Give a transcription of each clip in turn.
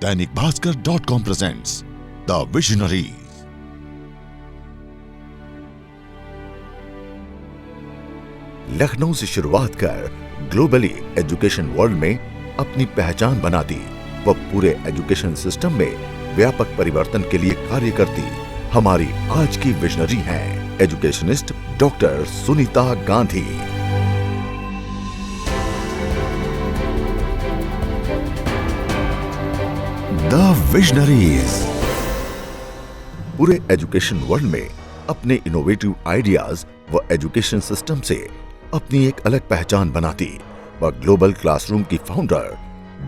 Dainik भास्कर.com presents The Visionaries। Lucknow से शुरुआत कर ग्लोबली एजुकेशन वर्ल्ड में अपनी पहचान बना दी व पूरे एजुकेशन सिस्टम में व्यापक परिवर्तन के लिए कार्य करती हमारी आज की विजनरी हैं educationist doctor Sunita Gandhi. The visionaries पूरे एजुकेशन वर्ल्ड में अपने इनोवेटिव आइडियाज व एजुकेशन सिस्टम से अपनी एक अलग पहचान बनाती व ग्लोबल क्लासरूम की फाउंडर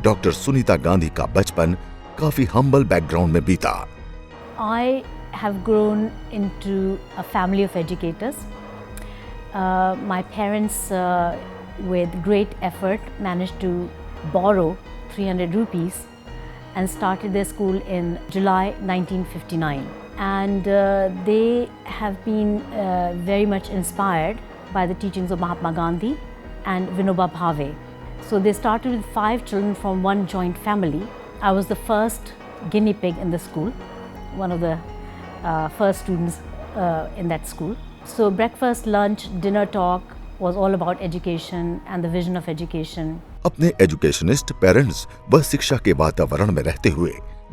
डॉक्टर सुनीता गांधी का बचपन काफी हम्बल बैकग्राउंड में बीता। I have grown into a family of educators. My parents, with great effort, managed to borrow 300 rupees and started their school in July 1959. And they have been very much inspired by the teachings of Mahatma Gandhi and Vinoba Bhave. So they started with 5 children from one joint family. I was the first guinea pig in the school, one of the first students in that school. So breakfast, lunch, dinner talk was all about education and the vision of education. अपने educationist parents व शिक्षा के वातावरण में रहते हुए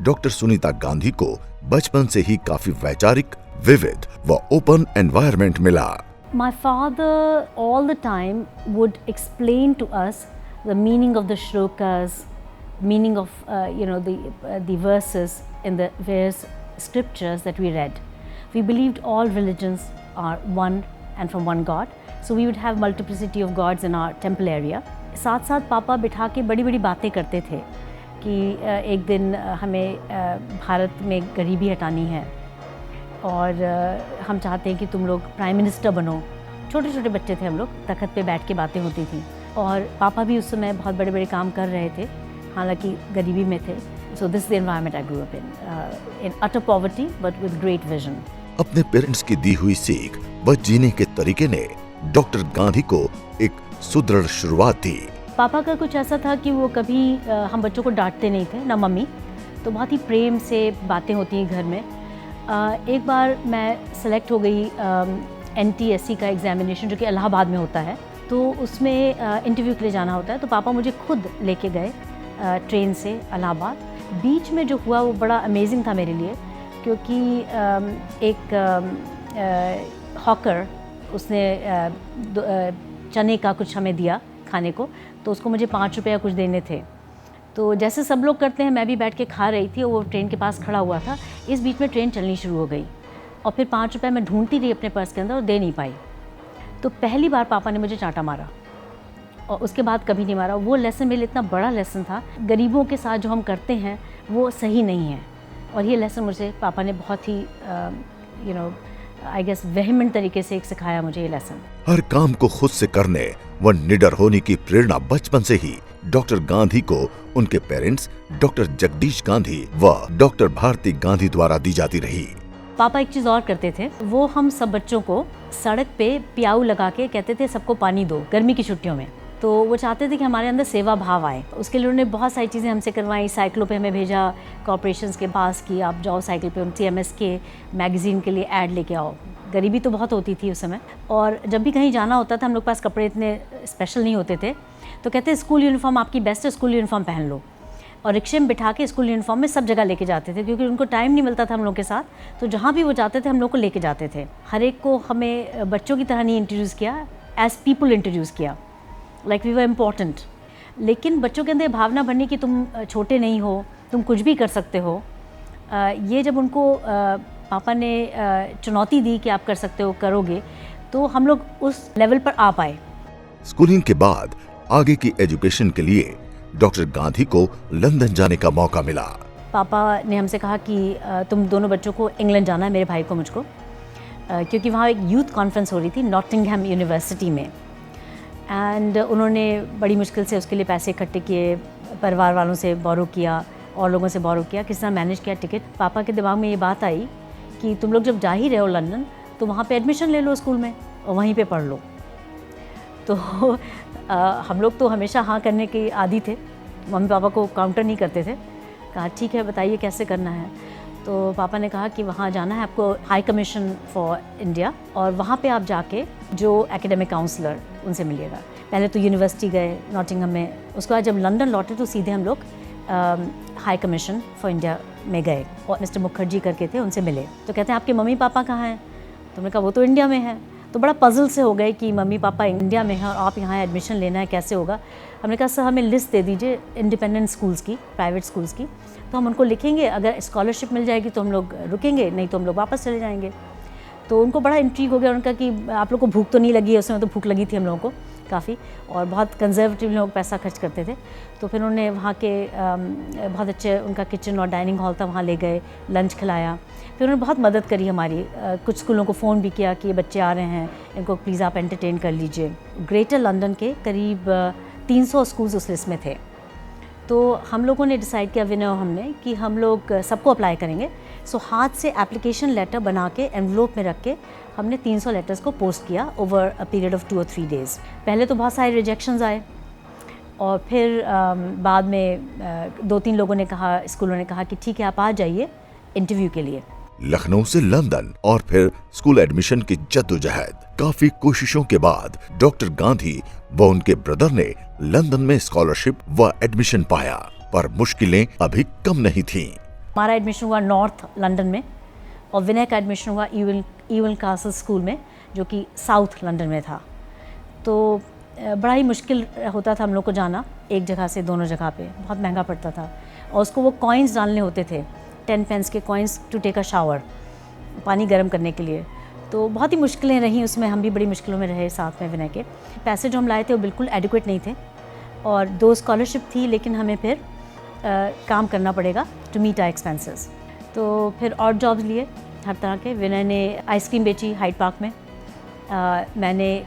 doctor Sunita Gandhi को बचपन से ही काफी वैचारिक, विविध व ओपन एनवायरनमेंट मिला। My father all the time would explain to us the meaning of the shlokas, meaning of the verses in the various scriptures that we read. We believed all religions are one and from one God, so we would have multiplicity of gods in our temple area. साथ साथ पापा बिठा के बड़ी बड़ी बातें करते थे कि एक दिन हमें भारत में गरीबी हटानी है और हम चाहते हैं कि तुम लोग प्राइम मिनिस्टर बनो। छोटे छोटे बच्चे थे हम लोग, तख्त पे बैठ के बातें होती थी और पापा भी उस समय बहुत बड़े बड़े काम कर रहे थे, हालांकि गरीबी में थे। So this the environment I grew up in utter poverty but with great vision. अपने पेरेंट्स की दी हुई सीख व जीने के तरीके ने डॉक्टर गांधी को एक सुदृढ़ शुरुआत थी। पापा का कुछ ऐसा था कि वो कभी हम बच्चों को डांटते नहीं थे, ना मम्मी, तो बहुत ही प्रेम से बातें होती हैं घर में। एक बार मैं सेलेक्ट हो गई NTSC का एग्जामिनेशन जो कि इलाहाबाद में होता है, तो उसमें इंटरव्यू के लिए जाना होता है, तो पापा मुझे खुद लेके गए ट्रेन से इलाहाबाद। बीच में जो हुआ वो बड़ा अमेजिंग था मेरे लिए, क्योंकि एक हॉकर उसने चने का कुछ हमें दिया खाने को, तो उसको मुझे 5 रुपये कुछ देने थे। तो जैसे सब लोग करते हैं मैं भी बैठ के खा रही थी और वो ट्रेन के पास खड़ा हुआ था। इस बीच में ट्रेन चलनी शुरू हो गई और फिर 5 रुपये मैं ढूंढती रही अपने पर्स के अंदर और दे नहीं पाई। तो पहली बार पापा ने मुझे चांटा मारा और उसके बाद कभी नहीं मारा। वो लेसन मेरे लिए इतना बड़ा लेसन था, गरीबों के साथ जो हम करते हैं वो सही नहीं है, और ये लेसन मुझे पापा ने बहुत ही आई गेस वेहमेंट तरीके से एक सिखाया मुझे ये लेसन। हर काम को खुद से करने व निडर होने की प्रेरणा बचपन से ही डॉक्टर गांधी को उनके पेरेंट्स डॉक्टर जगदीश गांधी व डॉक्टर भारती गांधी द्वारा दी जाती रही। पापा एक चीज़ और करते थे, वो हम सब बच्चों को सड़क पे प्याऊ लगा के कहते थे सबको पानी दो गर्मी की छुट्टियों में। तो वो चाहते थे कि हमारे अंदर सेवा भाव आए। उसके लिए उन्होंने बहुत सारी चीज़ें हमसे करवाई। साइकिलों पे हमें भेजा कॉर्पोरेशंस के पास कि आप जाओ साइकिल पे CMS के मैगज़ीन के लिए ऐड लेके आओ। गरीबी तो बहुत होती थी उस समय, और जब भी कहीं जाना होता था हम लोग पास कपड़े इतने स्पेशल नहीं होते थे, तो कहते स्कूल यूनिफॉर्म आपकी बेस्ट है, स्कूल यूनिफॉर्म पहन लो। और रिक्शे में बिठा के स्कूल यूनिफॉर्म में सब जगह लेके जाते थे, क्योंकि उनको टाइम नहीं मिलता था हम लोग के साथ, तो जहाँ भी वो जाते थे हम लोग को लेके जाते थे। हर एक को हमें बच्चों की तरह नहीं इंट्रोड्यूस किया, एज पीपल इंट्रोड्यूस किया, लाइक वी वर इम्पॉर्टेंट। लेकिन बच्चों के अंदर भावना बनी कि तुम छोटे नहीं हो, तुम कुछ भी कर सकते हो। ये जब उनको पापा ने चुनौती दी कि आप कर सकते हो, करोगे, तो हम लोग उस लेवल पर आ पाए। स्कूलिंग के बाद आगे की एजुकेशन के लिए डॉक्टर गांधी को लंदन जाने का मौका मिला। पापा ने हमसे कहा कि तुम दोनों बच्चों को इंग्लैंड जाना है, मेरे भाई को, मुझको, क्योंकि वहाँ एक यूथ कॉन्फ्रेंस हो रही थी नॉटिंघम यूनिवर्सिटी में। एंड उन्होंने बड़ी मुश्किल से उसके लिए पैसे इकट्ठे किए, परिवार वालों से बोरो किया और लोगों से बोरो किया, किसी तरह मैनेज किया टिकट। पापा के दिमाग में ये बात आई कि तुम लोग जब जा ही रहे हो लंदन, तो वहाँ पे एडमिशन ले लो स्कूल में और वहीं पे पढ़ लो। तो हम लोग तो हमेशा हाँ करने के आदी थे, मम्मी पापा को काउंटर नहीं करते थे। कहा ठीक है बताइए कैसे करना है। तो पापा ने कहा कि वहाँ जाना है आपको, हाई कमीशन फॉर इंडिया, और वहाँ पे आप जाके जो एकेडमिक काउंसलर उनसे मिलिएगा। पहले तो यूनिवर्सिटी गए नॉटिंघम में, उसके बाद जब लंदन लौटे तो सीधे हम लोग हाई कमीशन फॉर इंडिया में गए और मिस्टर मुखर्जी करके थे, उनसे मिले। तो कहते हैं आपके मम्मी पापा कहाँ हैं? तो मैंने कहा वो तो इंडिया में है। तो बड़ा पजल से हो गए कि मम्मी पापा इंडिया में हैं और आप यहाँ एडमिशन लेना है, कैसे होगा? हमने कहा सर हमें लिस्ट दे दीजिए इंडिपेंडेंट स्कूल्स की, प्राइवेट स्कूल्स की, तो हम उनको लिखेंगे, अगर स्कॉलरशिप मिल जाएगी तो हम लोग रुकेंगे, नहीं तो हम लोग वापस चले जाएंगे। तो उनको बड़ा इंट्रीग हो गया, उनका कि आप लोग को भूख तो नहीं लगी है? उसमें तो भूख लगी थी हम लोगों को काफ़ी, और बहुत कंजर्वेटिव लोग पैसा खर्च करते थे। तो फिर उन्होंने वहाँ के बहुत अच्छे उनका किचन और डाइनिंग हॉल था, वहाँ ले गए, लंच खिलाया। फिर उन्होंने बहुत मदद करी हमारी, कुछ स्कूलों को फ़ोन भी किया कि ये बच्चे आ रहे हैं, इनको प्लीज़ आप एंटरटेन कर लीजिए। ग्रेटर लंदन के करीब 300 स्कूल्स उस लिस्ट में थे। तो हम लोगों ने डिसाइड किया, विनय और हमने, कि हम लोग सबको अप्लाई करेंगे। सो हाथ से एप्लीकेशन लेटर बना के एनवलप में रख के हमने 300 लेटर्स को पोस्ट किया ओवर अ पीरियड ऑफ 2 और 3 डेज़। पहले तो बहुत सारे रिजेक्शंस आए, और फिर बाद में 2-3 लोगों ने कहा, स्कूलों ने कहा कि ठीक है आप आ जाइए इंटरव्यू के लिए। लखनऊ से लंदन और फिर स्कूल एडमिशन की जद्दोजहद, काफी कोशिशों के बाद डॉक्टर गांधी व उनके ब्रदर ने लंदन में स्कॉलरशिप व एडमिशन पाया, पर मुश्किलें अभी कम नहीं थीं। हमारा एडमिशन हुआ नॉर्थ लंदन में, और विनय का एडमिशन हुआ ईवन कासल स्कूल में, जो कि साउथ लंदन में था। तो बड़ा ही मुश्किल होता था हम लोग को जाना एक जगह से दोनों जगह पे, बहुत महंगा पड़ता था, और उसको वो कॉइन्स डालने होते थे, 10 पेंस के coins to take a shower, पानी गर्म करने के लिए। तो बहुत ही मुश्किलें रहीं उसमें, हम भी बड़ी मुश्किलों में रहे साथ में विनय के। पैसे जो हम लाए थे वो बिल्कुल एडिक्वेट नहीं थे, और 2 स्कॉलरशिप थी, लेकिन हमें फिर काम करना पड़ेगा टू मीट आवर एक्सपेंसेस। तो फिर और जॉब्स लिए हर तरह के। विनय ने आइसक्रीम बेची हाइड पार्क में, मैंने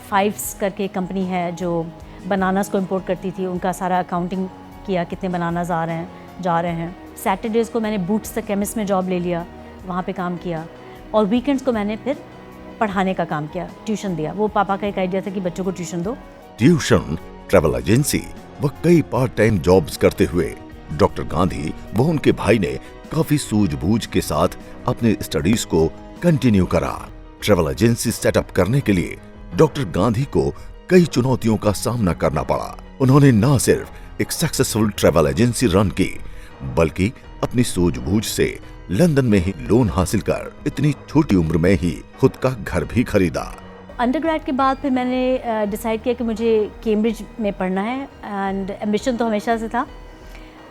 फाइव्स करके कंपनी है जो बनानास को इंपोर्ट करती थी, उनका सारा अकाउंटिंग किया, कितने बनानास आ रहे हैं जा रहे हैं। सैटरडेज़ को मैंने बूट्स द केमिस्ट में जॉब ले लिया, वहाँ पे काम किया, और वीकेंड्स को मैंने फिर पढ़ाने का काम किया, ट्यूशन दिया। वो पापा का एक आइडिया था कि बच्चों को ट्यूशन दो। ट्यूशन, ट्रैवल एजेंसी व कई पार्ट टाइम जॉब्स करते हुए डॉक्टर गांधी व उनके भाई ने काफी सूझबूझ के साथ अपने स्टडीज को कंटिन्यू करा। ट्रैवल एजेंसी सेटअप करने के लिए डॉक्टर गांधी को कई चुनौतियों का सामना करना पड़ा। उन्होंने न सिर्फ एक सक्सेसफुल ट्रैवल एजेंसी रन की, बल्कि अपनी सूझबूझ से लंदन में ही लोन हासिल कर इतनी छोटी उम्र में ही खुद का घर भी खरीदा। अंडरग्रेड के बाद फिर मैंने डिसाइड किया कि मुझे कैम्ब्रिज में पढ़ना है, एंड एम्बिशन तो हमेशा से था,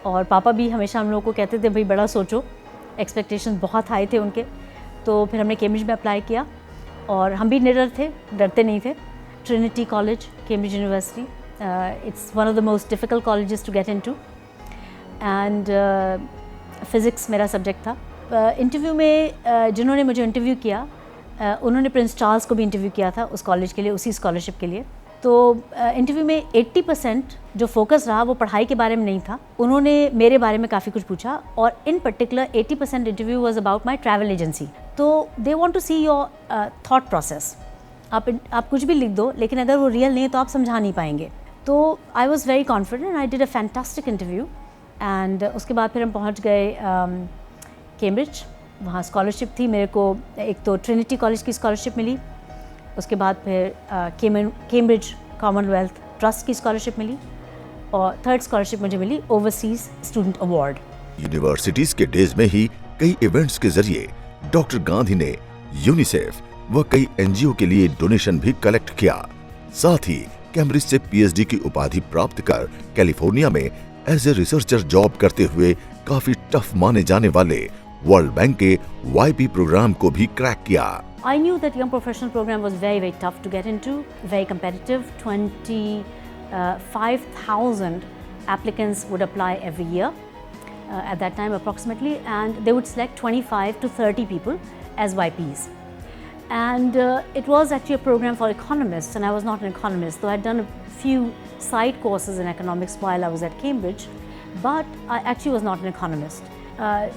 और पापा भी हमेशा हम लोगों को कहते थे भाई बड़ा सोचो, एक्सपेक्टेशंस बहुत हाई थे उनके। तो फिर हमने कैम्ब्रिज में अप्लाई किया, और हम भी निडर थे, डरते नहीं थे। Trinity College, Cambridge University, it's one of the most difficult colleges to get into, and physics मेरा सब्जेक्ट था। इंटरव्यू में जिन्होंने मुझे इंटरव्यू किया, उन्होंने प्रिंस चार्ल्स को भी इंटरव्यू किया था उस कॉलेज के लिए, उसी स्कॉलरशिप के लिए। तो इंटरव्यू में 80% जो फोकस रहा वो पढ़ाई के बारे में नहीं था, उन्होंने मेरे बारे में काफ़ी कुछ पूछा, और in particular 80% interview was about my travel agency. तो they want to see your thought process. आप कुछ भी लिख दो, लेकिन अगर वो रियल नहीं है तो आप समझा नहीं पाएंगे। तो I was very confident, I did a fantastic interview, and उसके बाद फिर हम पहुँच गए कैम्ब्रिज। वहाँ स्कॉलरशिप थी मेरे को, एक तो ट्रिनिटी कॉलेज की स्कॉलरशिप मिली, उसके बाद फिर कैम्ब्रिज कॉमनवेल्थ ट्रस्ट की स्कॉलरशिप मिली, और थर्ड स्कॉलरशिप मुझे मिली ओवरसीज स्टूडेंट अवार्ड। यूनिवर्सिटीज के डेज में ही कई इवेंट्स के जरिए डॉक्टर गांधी ने यूनिसेफ व कई एनजीओ के लिए डोनेशन भी कलेक्ट किया। साथ ही कैम्ब्रिज से पीएचडी की उपाधि प्राप्त कर कैलिफोर्निया में एज ए रिसर्चर जॉब करते हुए काफी टफ माने जाने वाले वर्ल्ड बैंक के वाईपी प्रोग्राम को भी क्रैक किया। I knew that young professional program was very, very tough to get into, very competitive. 25,000 applicants would apply every year at that time approximately, and they would select 25 to 30 people as YPs. And it was actually a program for economists, and I was not an economist, though I'd done a few side courses in economics while I was at Cambridge, but I actually was not an economist.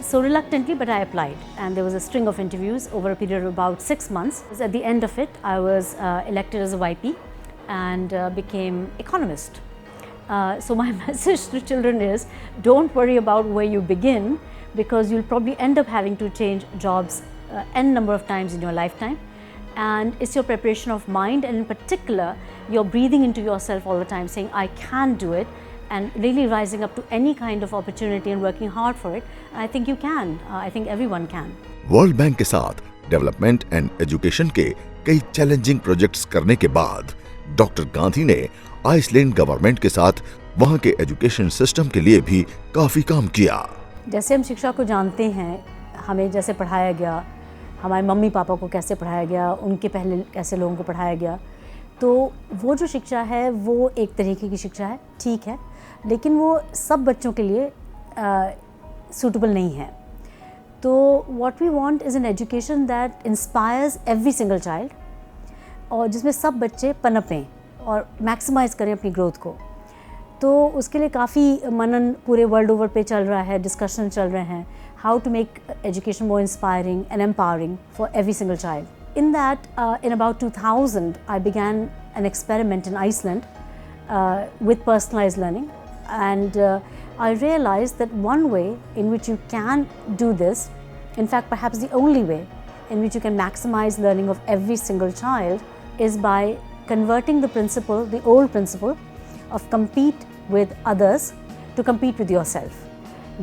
So reluctantly, but I applied, and there was a string of interviews over a period of about 6 months. At the end of it, I was elected as a YP and became economist. So my message to children is, don't worry about where you begin, because you'll probably end up having to change jobs n number of times in your lifetime. And it's your preparation of mind, and in particular, you're breathing into yourself all the time, saying, I can do it, and really rising up to any kind of opportunity and working hard for it. I think you can. I think everyone can. World bank के साथ development and education के कई challenging projects करने के बाद doctor Gandhi ने Iceland government के साथ वहां के एजुकेशन सिस्टम के लिए भी काफी काम किया। जैसे हम शिक्षा को जानते हैं, हमें जैसे पढ़ाया गया, हमारे मम्मी पापा को कैसे पढ़ाया गया, उनके पहले कैसे लोगों को पढ़ाया गया, तो वो जो शिक्षा है वो एक तरीके की शिक्षा है, ठीक है, लेकिन वो सब बच्चों के लिए सूटेबल नहीं है। तो what we want is an education that inspires every single child, और जिसमें सब बच्चे पनपें और मैक्सिमाइज़ करें अपनी ग्रोथ को। तो उसके लिए काफ़ी मनन पूरे वर्ल्ड ओवर पे चल रहा है, डिस्कशन चल रहे हैं, how to make education more inspiring and empowering for every single child. In that, in about 2000, I began an experiment in Iceland with personalized learning, and I realized that one way in which you can do this, in fact perhaps the only way in which you can maximize learning of every single child, is by converting the principle, the old principle of compete with others to compete with yourself.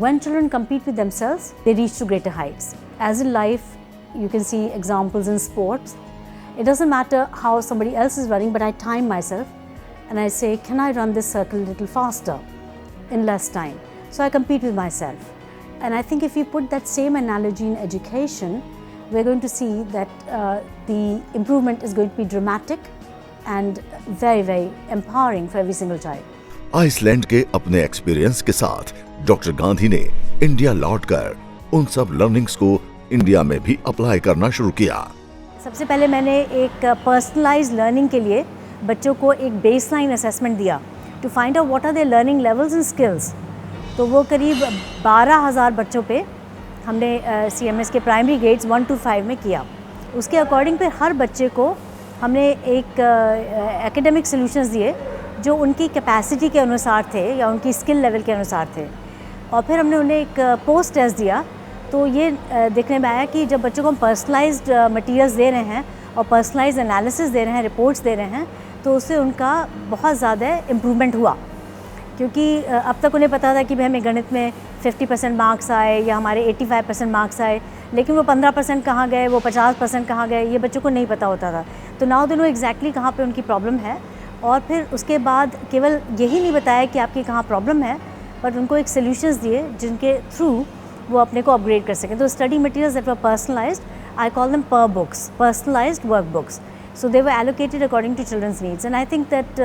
When children compete with themselves, they reach to greater heights. As in life, you can see examples in sports. It doesn't matter how somebody else is running, but I time myself and I say, can I run this circle a little faster in less time? So I compete with myself. And I think if we put that same analogy in education, we're going to see that the improvement is going to be dramatic and very, very empowering for every single child. Iceland के अपने experience के साथ doctor Gandhi ने India लौटकर उन सब learnings को India में भी अप्लाई करना शुरू किया। सबसे पहले मैंने एक पर्सनलाइज्ड लर्निंग के लिए बच्चों को एक बेसलाइन असेसमेंट दिया to find out what are their learning levels and skills. तो वो करीब 12,000 बच्चों पे हमने CMS के प्राइमरी ग्रेड्स 1 to 5 में किया। उसके अकॉर्डिंग पे हर बच्चे को हमने एक एकेडमिक सॉल्यूशंस दिए जो उनकी कैपेसिटी के अनुसार थे या उनकी स्किल लेवल के अनुसार थे, और फिर हमने उन्हें एक पोस्ट टेस्ट दिया। तो ये देखने में आया कि जब बच्चों को हम पर्सनलाइज्ड मटेरियल्स दे रहे हैं और पर्सनलाइज्ड एनालिसिस दे रहे हैं, रिपोर्ट्स दे रहे हैं, तो उससे उनका बहुत ज़्यादा इम्प्रूवमेंट हुआ। क्योंकि अब तक उन्हें पता था कि भाई हमें गणित में 50% मार्क्स आए या हमारे 85% मार्क्स आए, लेकिन वो 15% कहाँ गए, वो 50% कहाँ गए, ये बच्चों को नहीं पता होता था। तो नाउ दे नो एग्जैक्टली कहाँ पे उनकी प्रॉब्लम है, और फिर उसके बाद केवल यही नहीं बताया कि आपकी कहाँ प्रॉब्लम है, बट उनको एक सॉल्यूशंस दिए जिनके थ्रू वो अपने को अपग्रेड कर सकें। तो study materials that were personalised, I call them per books, personalised work books. So they were allocated according to children's needs, and I think that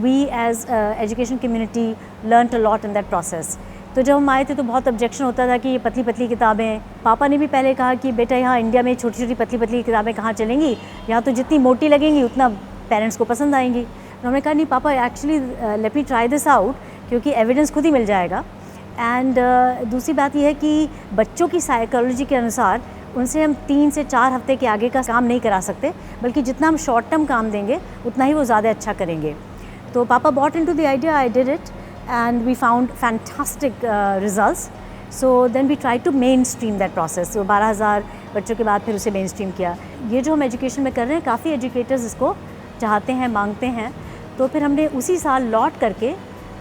we as education community learnt a lot in that process. तो जब हम आए थे तो बहुत objection होता था कि ये पतली पतली किताबें, पापा ने भी पहले कहा कि बेटा यहाँ इंडिया में छोटी छोटी पतली पतली किताबें कहाँ चलेंगी, यहाँ तो जितनी मोटी लगेंगी उतना पेरेंट्स को पसंद आएंगी। तो हमने कहा नहीं पापा, actually let me try this out, क्योंकि एविडेंस खुद ही मिल जाएगा। एंड दूसरी बात यह है कि बच्चों की साइकोलॉजी के अनुसार उनसे हम 3 से 4 हफ्ते के आगे का काम नहीं करा सकते, बल्कि जितना हम शॉर्ट टर्म काम देंगे उतना ही वो ज़्यादा अच्छा करेंगे। तो पापा bought into the idea, I did it and we found fantastic results. So then we try to mainstream that process. तो 12,000 बच्चों के बाद फिर उसे मेन स्ट्रीम किया। ये जो हम एजुकेशन में कर रहे हैं, काफ़ी एजुकेटर्स इसको चाहते हैं, मांगते हैं। तो फिर हमने उसी साल लौट करके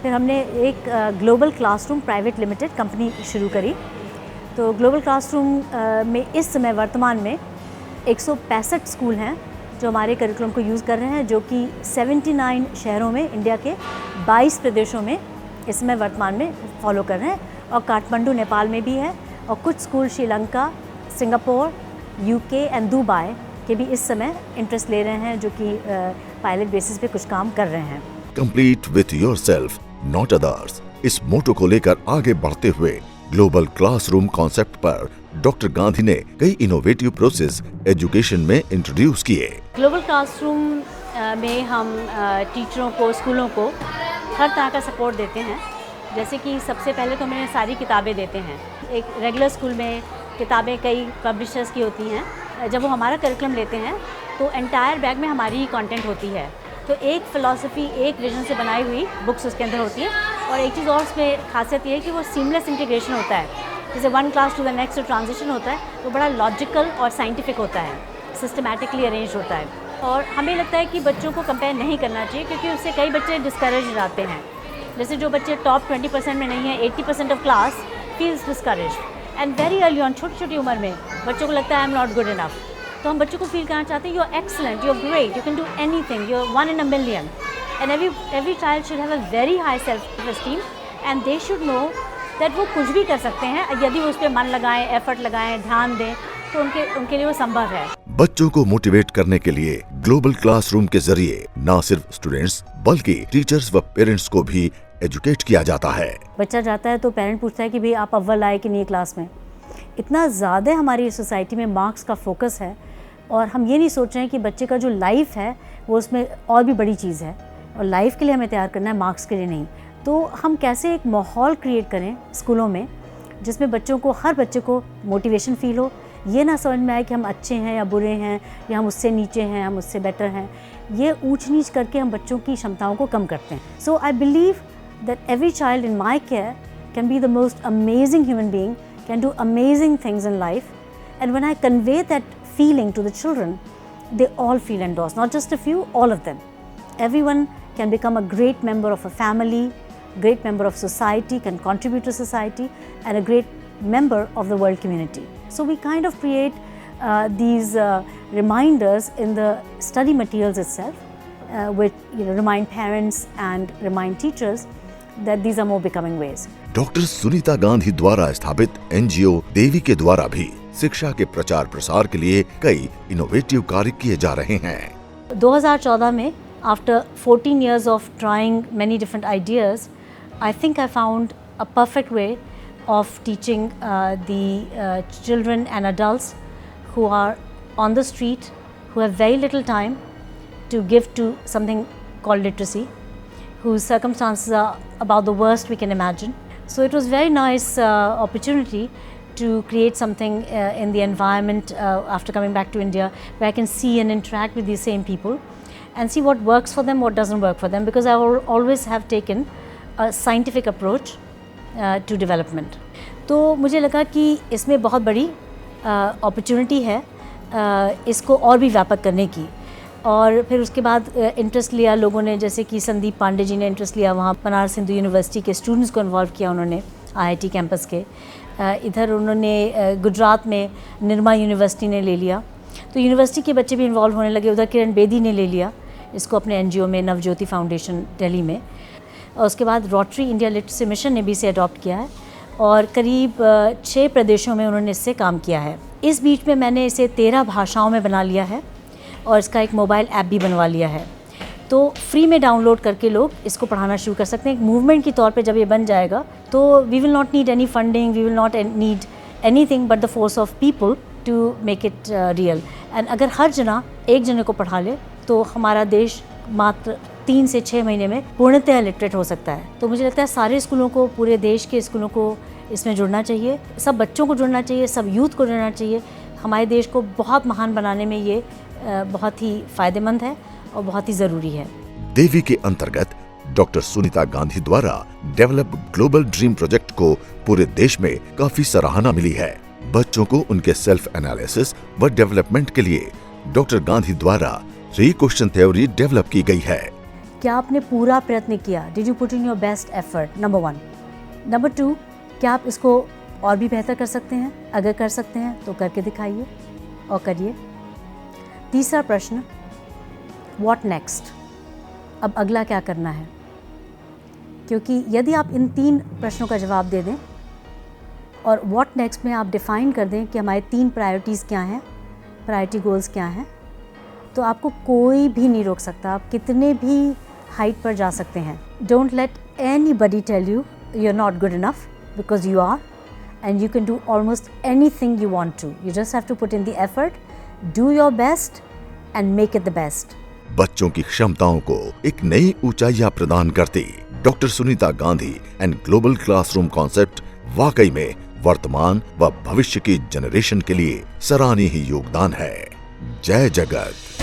फिर हमने एक global classroom private limited company शुरू करी। तो ग्लोबल क्लासरूम में इस समय वर्तमान में 165 स्कूल हैं जो हमारे करिकुलम को यूज़ कर रहे हैं, जो कि 79 शहरों में, इंडिया के 22 प्रदेशों में इस समय वर्तमान में फॉलो कर रहे हैं, और काठमांडू नेपाल में भी है, और कुछ school Sri Lanka, Singapore, UK and Dubai के भी इस समय इंटरेस्ट ले रहे हैं, जो कि पायलट बेसिस पे कुछ काम कर रहे हैं। Complete with yourself not others, इस मोटो को लेकर आगे बढ़ते हुए ग्लोबल क्लासरूम कॉन्सेप्ट पर डॉक्टर गांधी ने कई इनोवेटिव प्रोसेस एजुकेशन में इंट्रोड्यूस किए। ग्लोबल क्लासरूम में हम टीचरों को, स्कूलों को हर तरह का सपोर्ट देते हैं। जैसे कि सबसे पहले तो हमें सारी किताबें देते हैं। एक रेगुलर स्कूल में किताबें कई पब्लिशर्स की होती हैं। जब वो हमारा करिकुलम लेते हैं तो एंटायर बैग में हमारी ही कंटेंट होती है। तो एक फ़िलासफ़ी, एक विजन से बनाई हुई बुक्स उसके अंदर होती है। और एक चीज़ और उसमें खासियत ये है कि वो सीमलेस इंटीग्रेशन होता है, जैसे one class to the next transition होता है, वो बड़ा लॉजिकल और साइंटिफिक होता है, सिस्टमैटिकली अरेंज होता है। और हमें लगता है कि बच्चों को कंपेयर नहीं करना चाहिए, क्योंकि उससे कई बच्चे डिस्करेज हो जाते हैं। जैसे जो बच्चे टॉप 20% में नहीं है, 80% of class feels discourage. And very early on, छोटी छोटी उम्र में बच्चों को लगता है I am not good enough. तो हम बच्चों को फील करना चाहते हैं you are excellent, you are great, you can do anything, you are one in a million. And every child should have a very high self-esteem and they should know that वो कुछ भी कर सकते हैं यदि वो उस पर मन लगाएं, एफर्ट लगाएं, ध्यान दें, तो उनके लिए वो संभव है। बच्चों को मोटिवेट करने के लिए ग्लोबल क्लासरूम के जरिए न सिर्फ स्टूडेंट्स बल्कि टीचर्स व पेरेंट्स को भी एजुकेट किया जाता है। बच्चा जाता है तो पेरेंट पूछता है कि भाई आप अव्वल आए कि नहीं क्लास में। इतना ज़्यादा हमारी सोसाइटी में मार्क्स का फोकस है और हम ये नहीं सोच रहे हैं कि बच्चे का जो लाइफ है वो उसमें और भी बड़ी चीज़ है, और लाइफ के लिए हमें तैयार करना है, मार्क्स के लिए नहीं। तो हम कैसे एक माहौल क्रिएट करें स्कूलों में जिसमें बच्चों को, हर बच्चे को मोटिवेशन फील हो, ये ना समझ में आए कि हम अच्छे हैं या बुरे हैं, या हम उससे नीचे हैं, हम उससे बेटर हैं। ये ऊंच नीच करके हम बच्चों की क्षमताओं को कम करते हैं। So I believe that every child in my care can be the most amazing human being, can do amazing things in life. And when I convey that feeling to the children, they all feel endorsed, not just a few, all of them. Everyone can become a great member of a family, great member of society, can contribute to society, and a great member of the world community. So we kind of create these reminders in the study materials itself, which remind parents and remind teachers that these are more becoming ways. Doctor Sunita Gandhi द्वारा स्थापित NGO देवी के द्वारा भी शिक्षा के प्रचार प्रसार के लिए कई इनोवेटिव कार्य किए जा रहे हैं। 2014 में after 14 years of trying many different ideas, I think I found a perfect way of teaching the children and adults who are on the street, who have very little time to give to something called literacy, whose circumstances are about the worst we can imagine. So it was very nice opportunity to create something in the environment after coming back to India, where I can see and interact with these same people and see what works for them, what doesn't work for them, because I always have taken a scientific approach to development. तो मुझे लगा कि इसमें बहुत बड़ी opportunity है इसको और भी व्यापक करने की। और फिर उसके बाद इंटरेस्ट लिया लोगों ने, जैसे कि संदीप पांडे जी ने इंटरेस्ट लिया, वहाँ बनारस हिंदू यूनिवर्सिटी के स्टूडेंट्स को इन्वॉल्व किया उन्होंने, आईआईटी कैंपस के। इधर उन्होंने गुजरात में निरमा यूनिवर्सिटी ने ले लिया, तो यूनिवर्सिटी के बच्चे भी इन्वॉल्व होने लगे। उधर किरण बेदी ने ले लिया इसको अपने एनजीओ में, नवज्योति फाउंडेशन दिल्ली में। और उसके बाद रोटरी इंडिया लिटरेसी मिशन ने भी इसे अडॉप्ट किया है और करीब 6 प्रदेशों में उन्होंने इससे काम किया है। इस बीच में मैंने इसे 13 भाषाओं में बना लिया है और इसका एक मोबाइल ऐप भी बनवा लिया है। तो फ्री में डाउनलोड करके लोग इसको पढ़ाना शुरू कर सकते हैं। एक मूवमेंट के तौर पे जब ये बन जाएगा तो we will not need any funding, we will not need anything but the force of people to make it real. And अगर हर जना एक जने को पढ़ा ले तो हमारा देश मात्र 3 से 6 महीने में पूर्णतः लिटरेट हो सकता है। तो मुझे लगता है सारे स्कूलों को, पूरे देश के स्कूलों को इसमें जुड़ना चाहिए, सब बच्चों को जुड़ना चाहिए, सब यूथ को जुड़ना चाहिए। हमारे देश को बहुत महान बनाने में ये बहुत ही फायदेमंद है और बहुत ही ज़रूरी है। देवी के अंतर्गत डॉक्टर सुनीता गांधी द्वारा डेवलप ग्लोबल ड्रीम प्रोजेक्ट को पूरे देश में काफी सराहना मिली है। बच्चों को उनके सेल्फ एनालिसिस व डेवलपमेंट के लिए डॉक्टर गांधी द्वारा री-क्वेश्चन थ्योरी डेवलप की गई है। क्या आपने पूरा प्रयत्न किया? Did you put in your best effort? Number 1। Number 2, क्या आप इसको और भी बेहतर कर सकते हैं? अगर कर सकते हैं तो करके दिखाइए और करिए। तीसरा प्रश्न, व्हाट नेक्स्ट? अब अगला क्या करना है? क्योंकि यदि आप इन 3 प्रश्नों का जवाब दे दें और व्हाट नेक्स्ट में आप डिफ़ाइन कर दें कि हमारे 3 प्रायोरिटीज़ क्या हैं, प्रायोरिटी गोल्स क्या हैं, तो आपको कोई भी नहीं रोक सकता। आप कितने भी हाइट पर जा सकते हैं। Don't let anybody tell you you are not good enough, because you are and you can do almost anything you want to. You just have to put in the effort, do your best and make it the best. बच्चों की क्षमताओं को एक नई ऊंचाइयां प्रदान करती doctor Sunita Gandhi and global classroom concept वाकई में वर्तमान व भविष्य की जनरेशन के लिए सराहनीय योगदान है। जय जगत।